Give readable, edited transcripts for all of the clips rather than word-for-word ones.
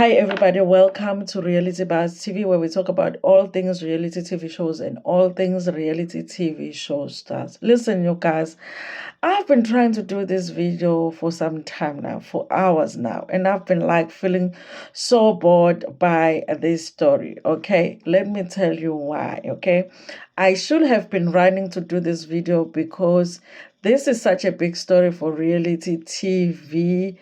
Hi, everybody. Welcome to Reality Buzz TV, where we talk about all things reality TV shows and all things reality TV show stars. Listen, you guys, I've been trying to do this video for some time now, for hours now, and I've been like feeling so bored by this story. Okay, let me tell you why. Okay, I should have been running to do this video because this is such a big story for reality TV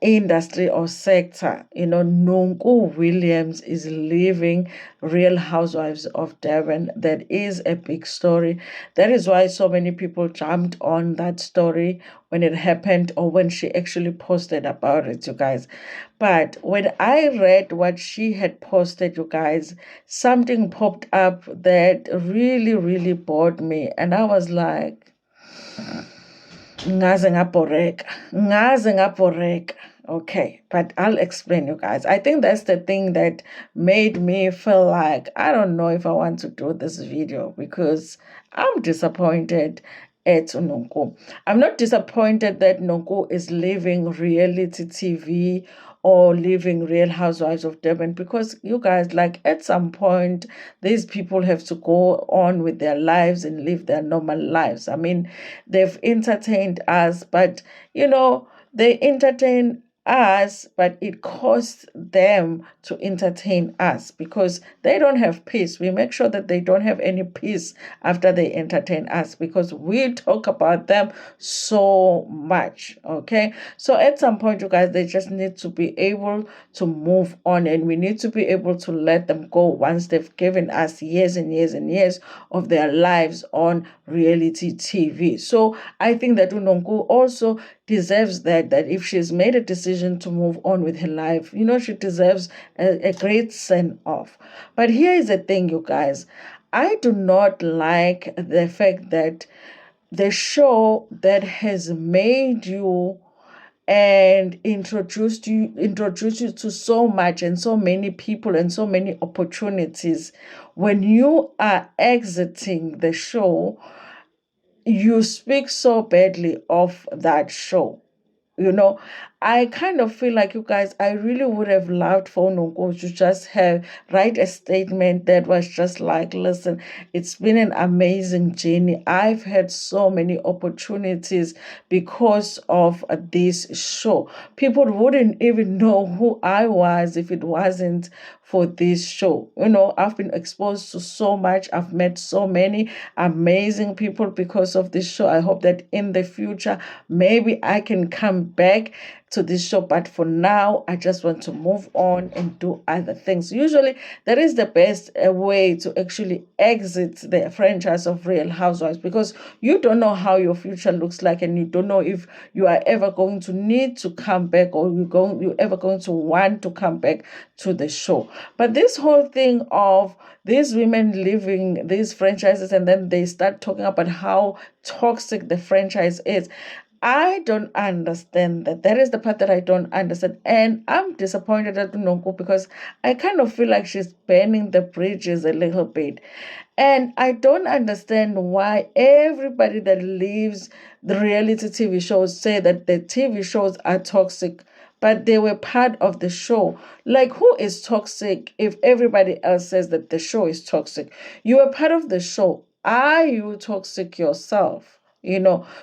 industry or sector. Nonku Williams is leaving Real Housewives of Devon. That is a big story. That is why so many people jumped on that story when it happened or when she actually posted about it, you guys. But when I read what she had posted, you guys, something popped up that really, really bored me. And I was like, ngaze ngabhoreka. Okay, but I'll explain, you guys. I think that's the thing that made me feel like I don't know if I want to do this video because I'm disappointed at Nonku. I'm not disappointed that Nonku is leaving reality TV or leaving Real Housewives of Durban because you guys, like, at some point these people have to go on with their lives and live their normal lives. I mean, they've entertained us, but they entertain us, but it costs them to entertain us because they don't have peace. We make sure that they don't have any peace after they entertain us because we talk about them so much. Okay, so at some point, you guys, they just need to be able to move on, and we need to be able to let them go once they've given us years and years and years of their lives on reality TV. So I think that Unonku also deserves that if she's made a decision to move on with her life, she deserves a great send off. But here is the thing, you guys. I do not like the fact that the show that has made you and introduced you to so much and so many people and so many opportunities, when you are exiting the show, you speak so badly of that show. I kind of feel like, you guys, I really would have loved for Nonko to just write a statement that was just like, listen, it's been an amazing journey. I've had so many opportunities because of this show. People wouldn't even know who I was if it wasn't for this show. I've been exposed to so much. I've met so many amazing people because of this show. I hope that in the future, maybe I can come back to this show, but for now I just want to move on and do other things. Usually that is the best way to actually exit the franchise of Real Housewives, because you don't know how your future looks like, and you don't know if you are ever going to need to come back, or you're ever going to want to come back to the show. But this whole thing of these women leaving these franchises and then they start talking about how toxic the franchise is, I don't understand that. That is the part that I don't understand. And I'm disappointed at Nonku because I kind of feel like she's burning the bridges a little bit. And I don't understand why everybody that leaves the reality TV shows say that the TV shows are toxic, but they were part of the show. Like, who is toxic if everybody else says that the show is toxic? You are part of the show. Are you toxic yourself?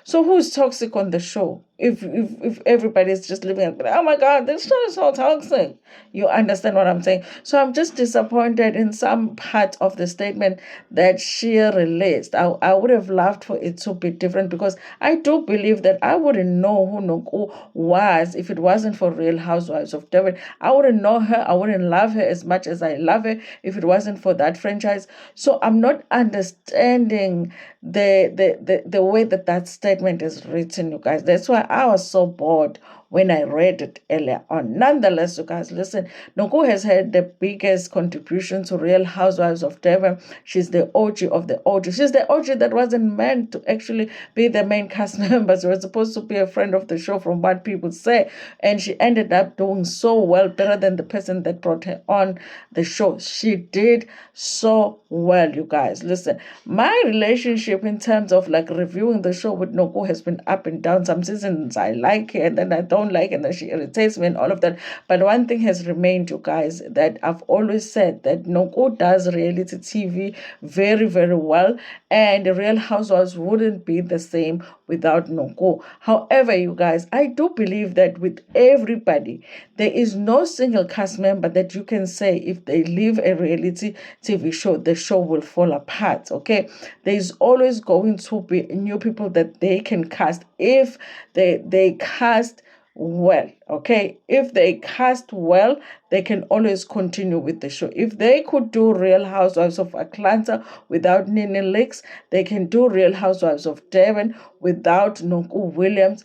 So who's toxic on the show? If everybody's just living like, oh my God, this show is so toxic. You understand what I'm saying? So I'm just disappointed in some part of the statement that she released. I would have loved for it to be different, because I do believe that I wouldn't know who Nonku was if it wasn't for Real Housewives of Devon. I wouldn't know her. I wouldn't love her as much as I love her if it wasn't for that franchise. So I'm not understanding the way that statement is written, you guys. That's why I was so bored when I read it earlier on. Nonetheless, you guys, listen, Nonku has had the biggest contribution to Real Housewives of Devon. She's the OG of the OG. She's the OG that wasn't meant to actually be the main cast member. She was supposed to be a friend of the show, from what people say. And she ended up doing so well, better than the person that brought her on the show. She did so well, you guys. Listen, my relationship in terms of like reviewing the show with Nonku has been up and down. Some seasons I like her, and then I don't don't like and that she irritates me and all of that. But one thing has remained, you guys, that I've always said that Nonku does reality TV very, very well, and the Real Housewives wouldn't be the same without Nonku. However, you guys, I do believe that with everybody, there is no single cast member that you can say if they leave a reality TV show, the show will fall apart. Okay, there is always going to be new people that they can cast if they cast well. Okay, if they cast well, they can always continue with the show. If they could do Real Housewives of Atlanta without Nene Leakes, they can do Real Housewives of Devon without Nonku Williams.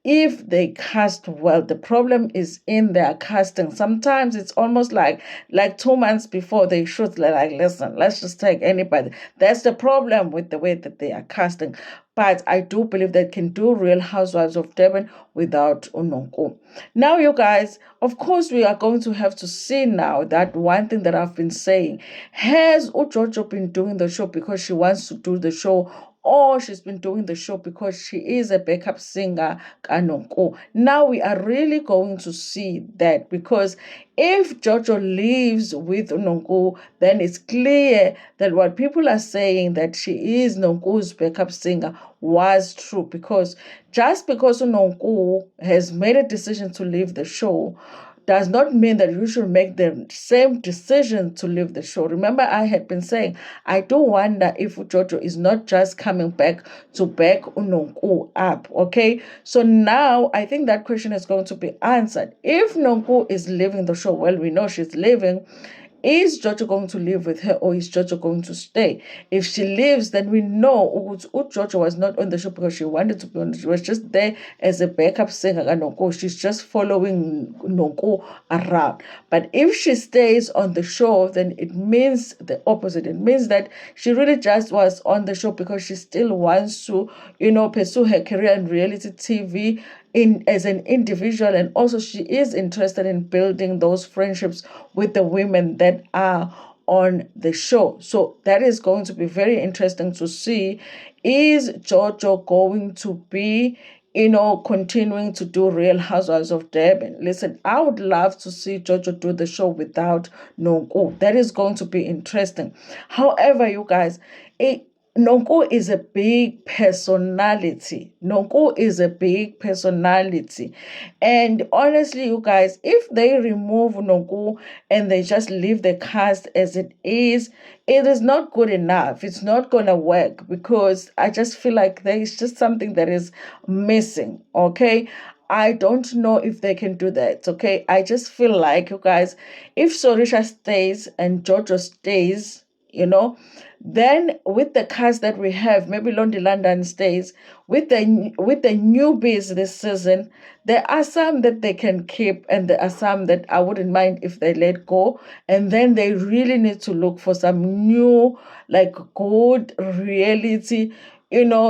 If they cast well, the problem is in their casting. Sometimes it's almost like 2 months before they shoot, like, listen, let's just take anybody. That's the problem with the way that they are casting. But I do believe they can do Real Housewives of Devon without Nonku. Now, you guys, of course, we are going to have to see now that one thing that I've been saying. Has Jojo been doing the show because she wants to do the show, or she's been doing the show because she is a backup singer, Kanonko? Now we are really going to see that, because if Jojo leaves with Nonku, then it's clear that what people are saying that she is Nonku's backup singer was true, because just because Nonku has made a decision to leave the show does not mean that you should make the same decision to leave the show. Remember, I had been saying, I do wonder if Jojo is not just coming back to back Nonku up, okay? So now I think that question is going to be answered. If Nonku is leaving the show, well, we know she's leaving. Is Jojo going to live with her, or is Jojo going to stay? If she leaves, then we know Jojo was not on the show because she wanted to be on the show. She was just there as a backup singer. Nonku. She's just following Nonku around. But if she stays on the show, then it means the opposite. It means that she really just was on the show because she still wants to, pursue her career in reality TV as an individual, and also she is interested in building those friendships with the women that are on the show. So that is going to be very interesting to see. Is Jojo going to be continuing to do Real Housewives of Durban? Listen, I would love to see Jojo do the show without Nonku. That is going to be interesting. However, you guys, Nonku is a big personality. Nonku is a big personality. And honestly, you guys, if they remove Nonku and they just leave the cast as it is not good enough. It's not going to work, because I just feel like there is just something that is missing, okay? I don't know if they can do that, okay? I just feel like, you guys, if Sorisha stays and Jojo stays, then with the cast that we have, maybe Londi London stays, with the newbies this season, there are some that they can keep, and there are some that I wouldn't mind if they let go. And then they really need to look for some new, like, good reality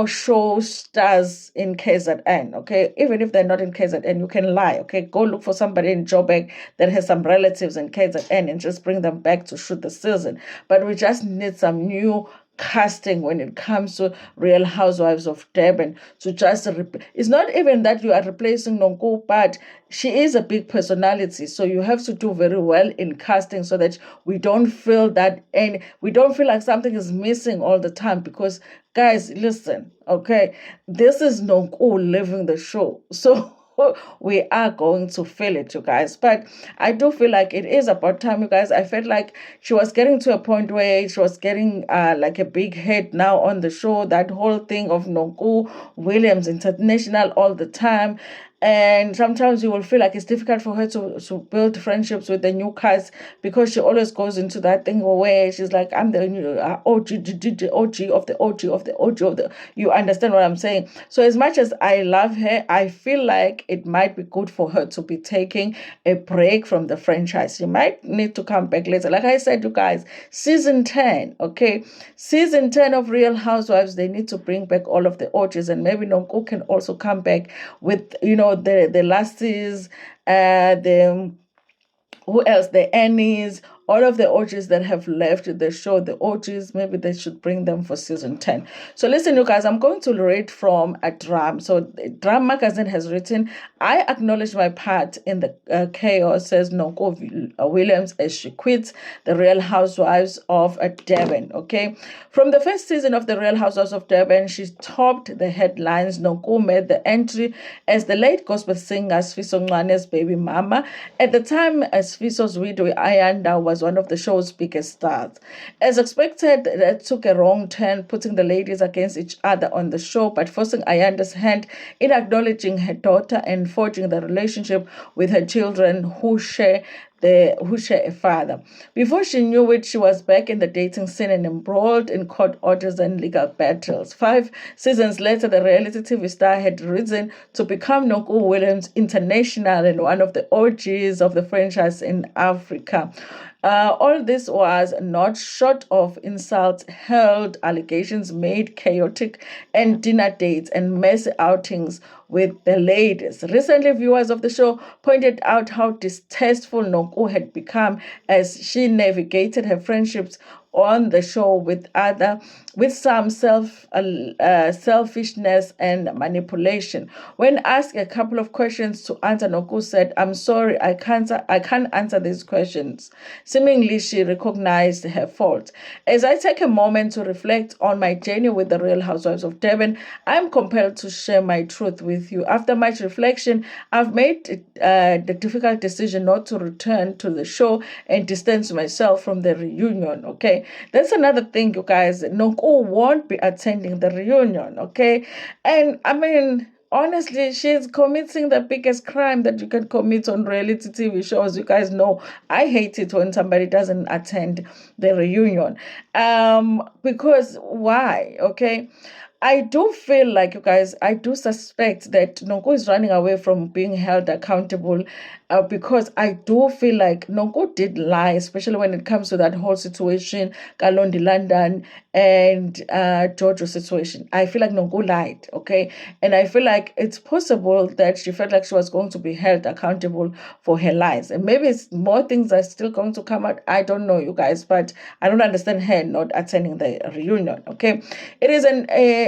show stars in KZN, okay? Even if they're not in KZN, you can lie, okay? Go look for somebody in Joburg that has some relatives in KZN and just bring them back to shoot the season. But we just need some new casting when it comes to Real Housewives of Durban to just it's not even that you are replacing Nonku, but she is a big personality, so you have to do very well in casting so that we don't feel like something is missing all the time. Because guys, listen, okay, this is Nonku living the show, so we are going to feel it, you guys. But I do feel like it is about time, you guys. I felt like she was getting to a point where she was getting like a big hit now on the show. That whole thing of Nonku Williams International all the time. And sometimes you will feel like it's difficult for her to build friendships with the new cast, because she always goes into that thing where she's like, I'm the new OG of the OG of the OG of the. You understand what I'm saying? So as much as I love her, I feel like it might be good for her to be taking a break from the franchise. She might need to come back later. Like I said, you guys, season 10, okay? Season 10 of Real Housewives, they need to bring back all of the OGs, and maybe Nonku can also come back with, the Lassies, the who else? The Annies, all of the OGs that have left the show, the OGs, maybe they should bring them for season 10. So listen, you guys, I'm going to read from a Drum. So Drum Magazine has written, I acknowledge my part in the chaos, says Nonku Williams as she quits the Real Housewives of Durban. Okay. From the first season of the Real Housewives of Durban, she topped the headlines. Nonku made the entry as the late gospel singer Sfiso Ncwane's baby mama. At the time, Sfiso's widow Ayanda was one of the show's biggest stars. As expected, that took a wrong turn, putting the ladies against each other on the show, but forcing Ayanda's hand in acknowledging her daughter and forging the relationship with her children who share a father. Before she knew it, she was back in the dating scene and embroiled in court orders and legal battles. 5 seasons later, the reality TV star had risen to become Nonku Williams International and one of the OGs of the franchise in Africa. All this was not short of insults hurled, allegations made, chaotic, and dinner dates and messy outings with the ladies. Recently, viewers of the show pointed out how distasteful Nonku had become as she navigated her friendships on the show with some selfishness and manipulation. When asked a couple of questions to answer, Nonku said, "I'm sorry, I can't answer these questions." Seemingly, she recognized her fault. As I take a moment to reflect on my journey with the Real Housewives of Durban, I'm compelled to share my truth with you. After much reflection, I've made the difficult decision not to return to the show and distance myself from the reunion. Okay, that's another thing, you guys. Nonku won't be attending the reunion. Okay, and I mean, honestly, she's committing the biggest crime that you can commit on reality TV shows. You guys know I hate it when somebody doesn't attend the reunion. Because why? Okay. I do feel like, you guys, I do suspect that Nonku is running away from being held accountable because I do feel like Nonku did lie, especially when it comes to that whole situation, Kalondi London and Jojo situation. I feel like Nonku lied, okay? And I feel like it's possible that she felt like she was going to be held accountable for her lies. And maybe more things are still going to come out. I don't know, you guys, but I don't understand her not attending the reunion, okay? It is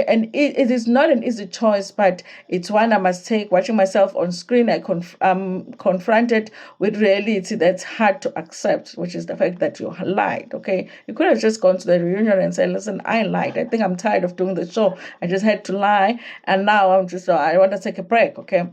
it is not an easy choice, but it's one I must take. Watching myself on screen, I'm confronted with reality that's hard to accept, which is the fact that you lied, okay? You could have just gone to the reunion and said, listen, I lied. I think I'm tired of doing the show. I just had to lie, and now I want to take a break, okay?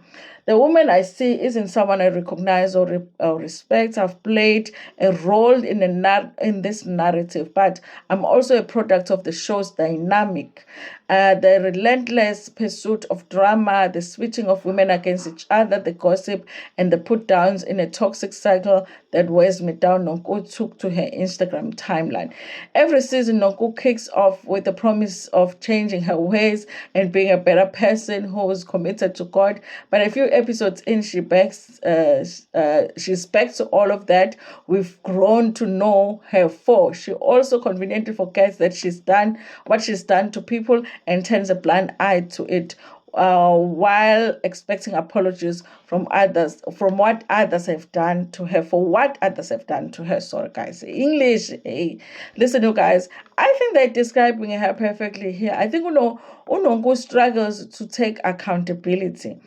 The woman I see isn't someone I recognize or respect. I've played a role in this narrative, but I'm also a product of the show's dynamic. The relentless pursuit of drama, the switching of women against each other, the gossip, and the put downs in a toxic cycle that wears me down, Nonku took to her Instagram timeline. Every season, Nonku kicks off with the promise of changing her ways and being a better person who is committed to God. But a few episodes in, she's back to all of that we've grown to know her for. She also conveniently forgets that she's done what she's done to people and turns a blind eye to it, while expecting apologies from others from what others have done to her for what others have done to her. Sorry, guys. English. Hey. Listen, you guys. I think they're describing her perfectly here. I think Nonku struggles to take accountability.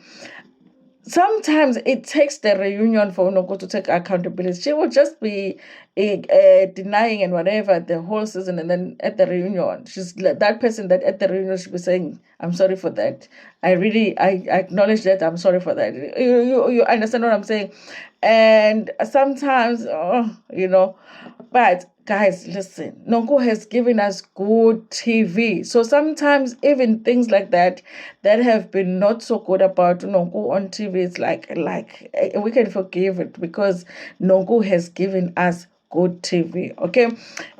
Sometimes it takes the reunion for Nonku to take accountability. She will just be denying and whatever the whole season, and then at the reunion, she's that person that at the reunion should be saying, "I'm sorry for that. I acknowledge that. I'm sorry for that." You understand what I'm saying? And sometimes, but guys, listen, Nonku has given us good TV. So sometimes even things like that have been not so good about Nonku on TV, it's like we can forgive it because Nonku has given us good TV. Okay.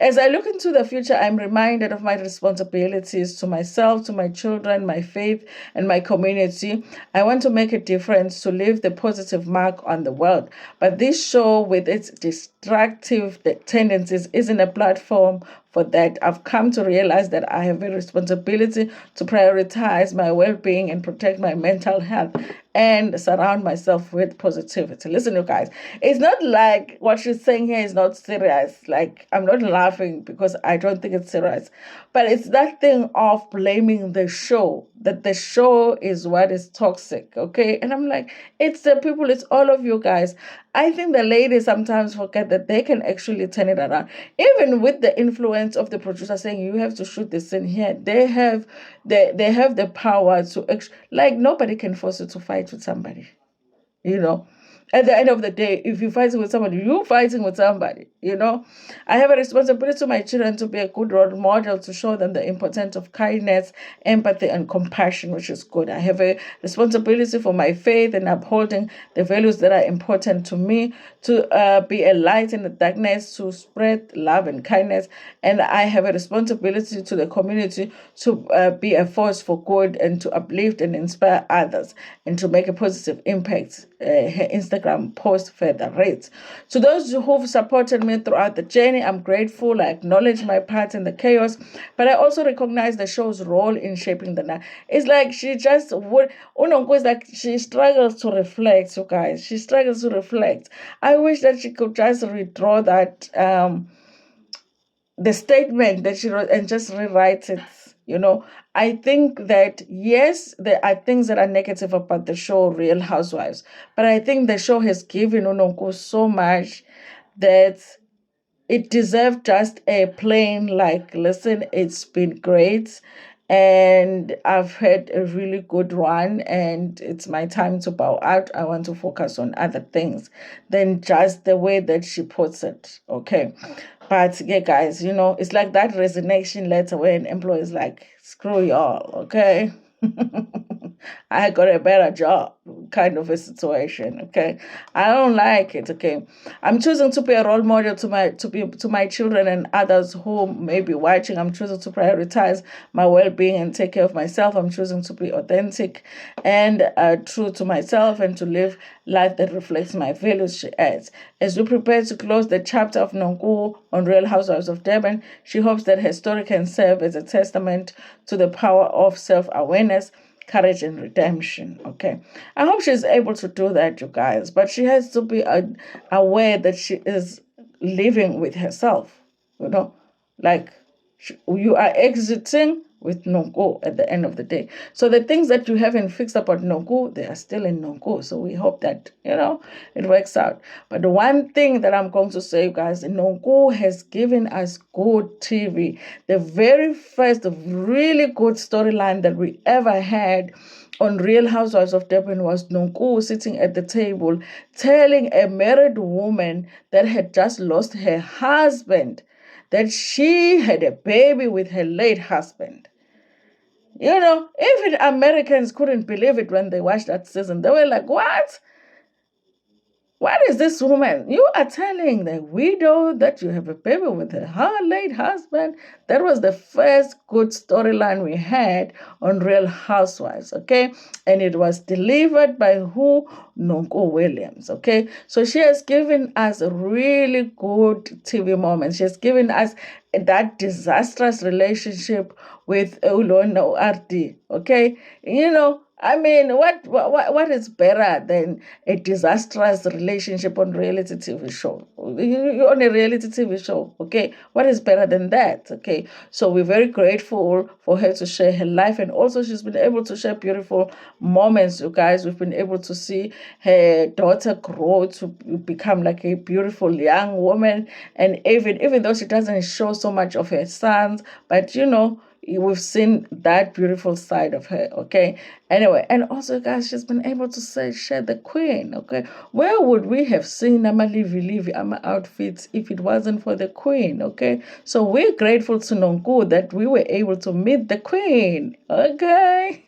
As I look into the future, I'm reminded of my responsibilities to myself, to my children, my faith, and my community. I want to make a difference, to leave the positive mark on the world. But this show, with its destructive tendencies, isn't a platform for that. I've come to realize that I have a responsibility to prioritize my well-being and protect my mental health. and surround myself with positivity. Listen, you guys, it's not like what she's saying here is not serious. Like, I'm not laughing because I don't think it's serious, but it's that thing of blaming the show, that the show is what is toxic, okay? And I'm like, it's the people, it's all of you guys. I think the ladies sometimes forget that they can actually turn it around. Even with the influence of the producer saying you have to shoot this in here, they have the power to like nobody can force you to fight with somebody, you know. At the end of the day, if you're fighting with somebody, you're fighting with somebody, you know. I have a responsibility to my children to be a good role model, to show them the importance of kindness, empathy, and compassion, which is good. I have a responsibility for my faith and upholding the values that are important to me, to be a light in the darkness, to spread love and kindness. And I have a responsibility to the community to be a force for good and to uplift and inspire others and to make a positive impact. Her Instagram post further rates. To those who've supported me throughout the journey, I'm grateful. I acknowledge my part in the chaos, but I also recognize the show's role in shaping the night. It's like she just would, Unonko is like she struggles to reflect, you guys. She struggles to reflect. I wish that she could just redraw that the statement that she wrote and just rewrite it. You know, I think that yes, there are things that are negative about the show Real Housewives, but I think the show has given Unonko so much that it deserved just a plain like, listen, it's been great and I've had a really good one and it's my time to bow out. I want to focus on other things than just the way that she puts it. Okay. But yeah, guys, you know, it's like that resignation letter where an employee is like, screw y'all, okay? I got a better job kind of a situation, okay? I don't like it, okay? I'm choosing to be a role model to my children and others who may be watching. I'm choosing to prioritize my well-being and take care of myself. I'm choosing to be authentic and true to myself and to live life that reflects my values, she adds. As we prepare to close the chapter of Nonku on Real Housewives of Durban, she hopes that her story can serve as a testament to the power of self-awareness, courage, and redemption. Okay, I hope she's able to do that, you guys, but she has to be aware that she is living with herself, you know, like you are exiting with Nonku at the end of the day. So the things that you haven't fixed about Nonku, they are still in Nonku. So we hope that, you know, it works out. But the one thing that I'm going to say, you guys, Nonku has given us good TV. The very first really good storyline that we ever had on Real Housewives of Durban was Nonku sitting at the table telling a married woman that had just lost her husband that she had a baby with her late husband. You know, even Americans couldn't believe it when they watched that season. They were like, what? What is this woman? You are telling the widow that you have a baby with her late husband. That was the first good storyline we had on Real Housewives, okay? And it was delivered by who? Nonku Williams, okay? So she has given us really good TV moments. She has given us that disastrous relationship with Ulono RD, okay? You know, I mean, what is better than a disastrous relationship on reality TV show? You're on a reality TV show, okay? What is better than that, okay? So we're very grateful for her to share her life, and also she's been able to share beautiful moments, you guys. We've been able to see her daughter grow to become like a beautiful young woman, and even though she doesn't show so much of her sons, but you know, we've seen that beautiful side of her, okay? Anyway, and also, guys, she's been able to share the queen, okay? Where would we have seen Ama Livi Ama outfits if it wasn't for the queen, okay? So we're grateful to Nonku that we were able to meet the queen, okay?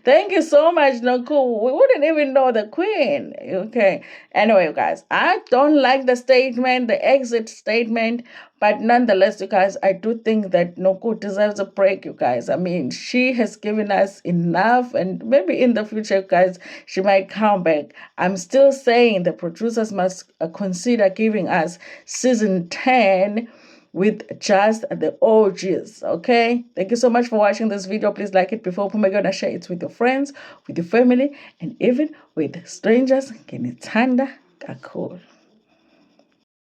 Thank you so much, Nonku. We wouldn't even know the queen. Okay. Anyway, you guys, I don't like the statement, the exit statement, but nonetheless, you guys, I do think that Nonku deserves a break, you guys. I mean, she has given us enough, and maybe in the future, guys, she might come back. I'm still saying the producers must consider giving us season 10 with just the OGs. Okay, thank you so much for watching this video. Please like it before Pumegona, share it with your friends, with your family, and even with strangers. Nginithanda kakhulu.